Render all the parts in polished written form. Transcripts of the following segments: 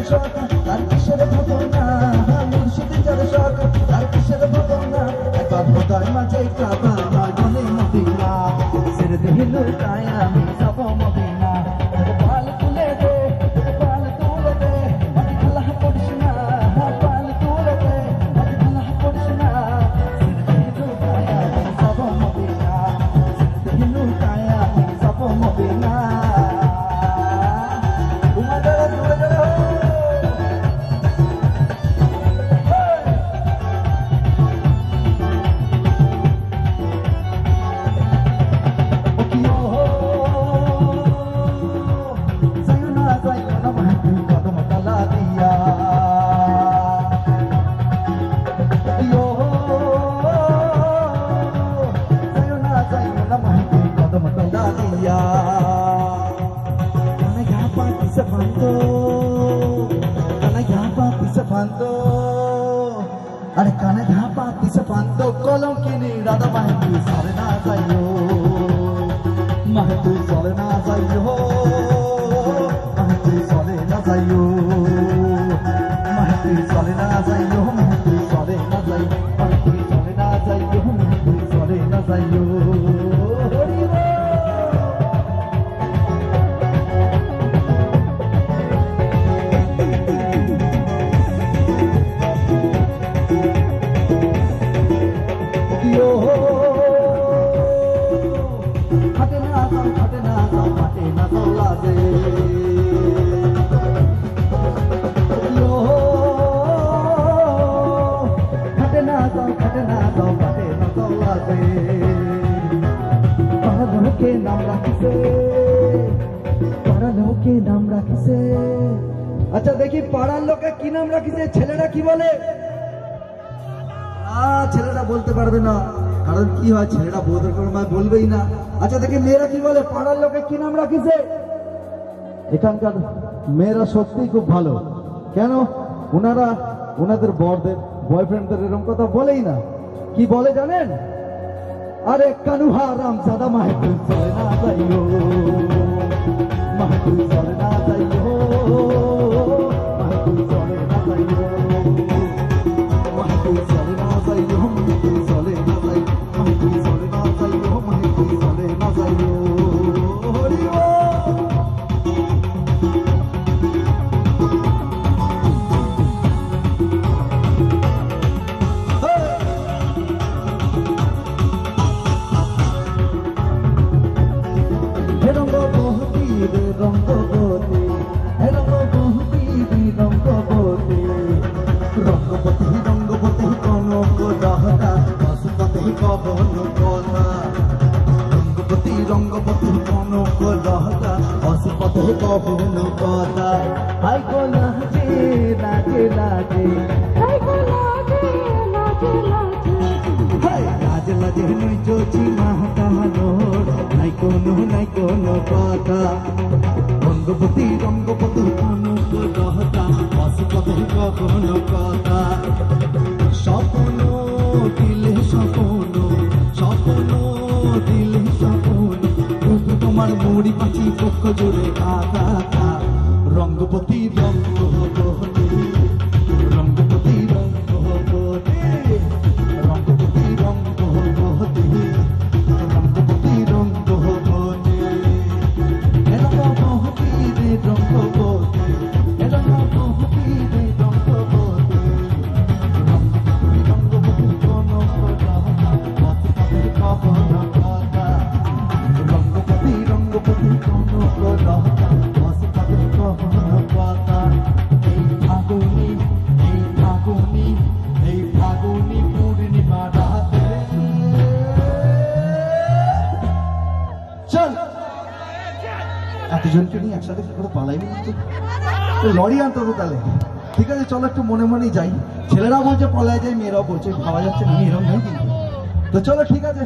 শখ তার কিসের ভাবনা মুর্শিদি যার শখ তার কিসের ভাবনা একবার খোদার মাঝে কাবা আমার মনে মদিনা ছেড়ে দিল তাই আমি যাব মদিনা পাল তুলে দে পাল তুলে দে আল্লাহ করিস না পাল তুলে দে আল্লাহ করিস না ছেড়ে দিল তাই আমি যাব মদিনা ছেড়ে দিল তাই আমি যাব মদিনা अरे काने धापा पिसे पांतो कलम किनी राधा महतू सरे ना जाइयो महतू सरे ना जाइयो महतू सरे ना जाइयो महतू सरे ना जाइयो महतू सरे ना जाइयो महतू सरे ना जाइयो महतू सरे ना जाइयो अच्छा देखी पाड़ार लोक की नाम राखिसे छेलेरा की बोले छेलेरा बोलते पारबे ना कारण की হয় ছেলেরা বউদের কোনো বলবেই না আচ্ছা দেখি মেয়েরা কি বলে পাড়ার লোকে কি নাম রাখিছে এখানকার মেয়েরা সত্যি খুব ভালো কেন ওনারা ওনাদের বরদের বয়ফ্রেন্ডদের এরকম কথা বলেই না কি বলে জানেন আরে কানুহা রামজাদা মাহতুল চলে না যাইও মাহতুল চলে না যাইও মাহতুল চলে না যাইও মাহতুল চলে না যাইও মাহতুল চলে না যাইও মাহতুল চলে না যাইও মাহতুল চলে না যাইও হরি রঙ্গপতি রঙ্গপতি কনক দহতা পশুপতি কখনো কথা স্বপ্ন দিলে স্বপ্ন স্বপ্ন দিলে স্বপ্ন তোমার মুড়ি পাখি পক্ষ জুড়ে আঘাত রঙ্গপতি রঙ্গপতি রঙ্গপতি রঙ্গপতি রঙ্গপতি রঙ্গপতি রঙ্গপতি রঙ্গপতি রঙ্গপতি রঙ্গপতি রঙ্গপতি রঙ্গপতি রঙ্গপতি কনক রঙ্গপতি রঙ্গপতি কনক এতজনকে নিয়ে একসাথে কি করে পালাইনি লড়ি আনতে হবে তাহলে ঠিক আছে চলো একটু মনে মনেই যাই ছেলেরা বলছে পালাই যায় মেয়েরাও বলছে ভাবা যাচ্ছে না এরকম নেই কিন্তু তো চলো ঠিক আছে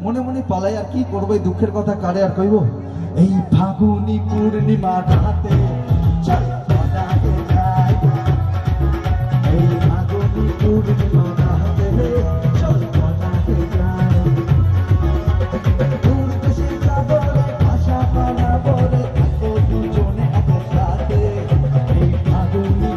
মনে মনে পালাই আর কি করবো এই দুঃখের কথা কারে আর কইব এই ফাগুনি পূর্ণিমা রাতে এই ফাগুনি পূর্ণিমা রাতে চল পদাকে যাই দূর দেশে যাব ভাষা পালা বলে থাকো দুজনে একসাথে এই ফাগুনি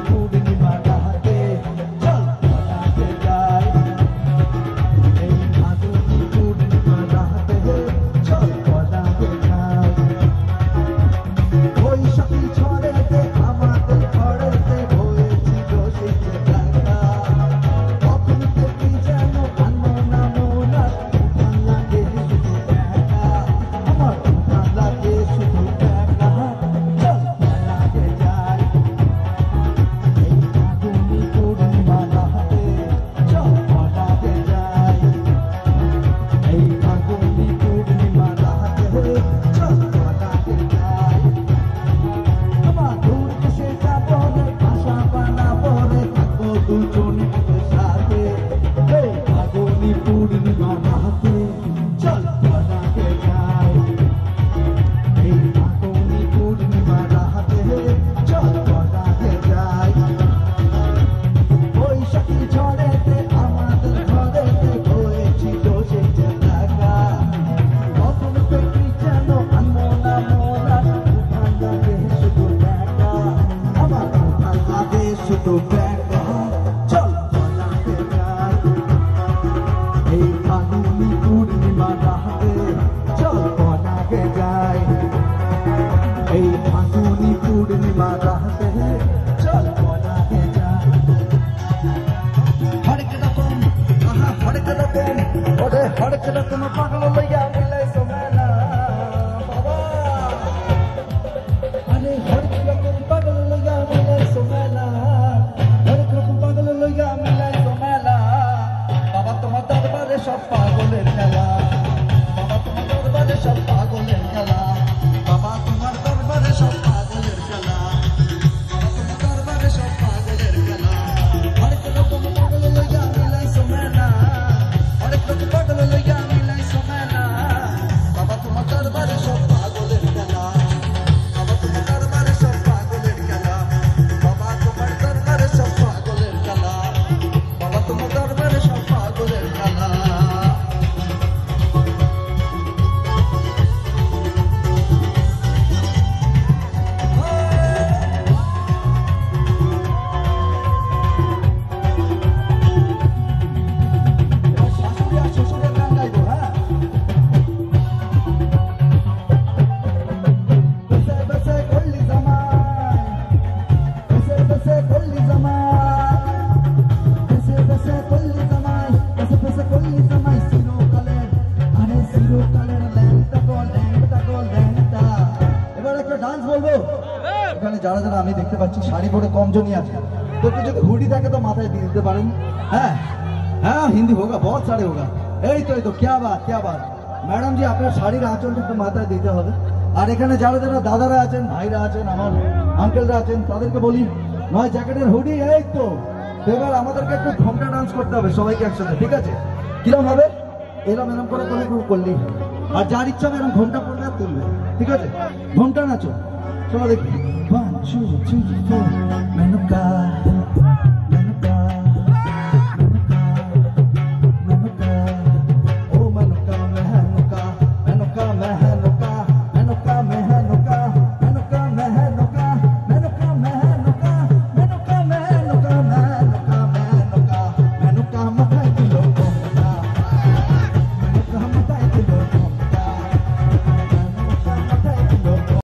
রকম পাগল লইয়া মিলাইছো মেলা বাবা আরে হরেক রকম পাগল লইয়া মিলাইছো মেলা হরেক রকম পাগল লইয়া মিলাইছো মেলা বাবা তোমার দরবারে সব পাগলের খেলা বাবা তোমার দরবারে সব পাগলের খেলা বাবা তোমার দরবারে সব পাগলের খেলা বাবা তোমার দরবারে সব পাগলের খেলা হরেক রকম পাগল লইয়া মিলাইছো মেলা হরেক রকম পাগল লইয়া মিলাইছো মেলা বাবা তোমার দরবারে সব পাগলের খেলা বাবা তোমার দরবারে সব পাগলের খেলা বাবা তোমার দরবারে সব পাগলের খেলা বাবা তোমার দরবারে সব পাগলের খেলা শাশুড়ি আর শ্বশুরের গান গাইবো হ্যাঁ বেসে বেসে করলি জামাই বেসে বেসে করলি জামাই বেসে বেসে করলি জামাই বেসে বেসে করলি জামাই চিরকালের আরে চিরকালের ল্যাংটা গো ল্যাংটা এবার একটা ডান্স বলবো এখানে যারা যারা আমি দেখতে পাচ্ছি শাড়ি পরে কম জনই আছে তো কিছু যদি হুডি থাকে তো মাথায় দিয়ে দিতে পারেন হ্যাঁ हाँ हिंदी होगा बहुत सारे होगा এই তো क्या बात ম্যাডাম জি আপনার শাড়ির আঁচলটা একটু মাথায় দিতে হবে আর এখানে যারা যারা দাদারা আছেন ভাইরা আছেন আমার আঙ্কেলরা আছেন তাদেরকে বলি নয় জ্যাকেটের হুডি এই তো এবার আমাদেরকে একটু ঘোমটা ডান্স করতে হবে সবাইকে একসাথে ঠিক আছে কিরম হবে এরম করে করলেই হবে। আর যার ইচ্ছা হবে এরকম ঘোমটা পড়লে আর তুলবে ঠিক আছে ঘোমটা নাচো চলো দেখি 1 2 3 4 মেনুকা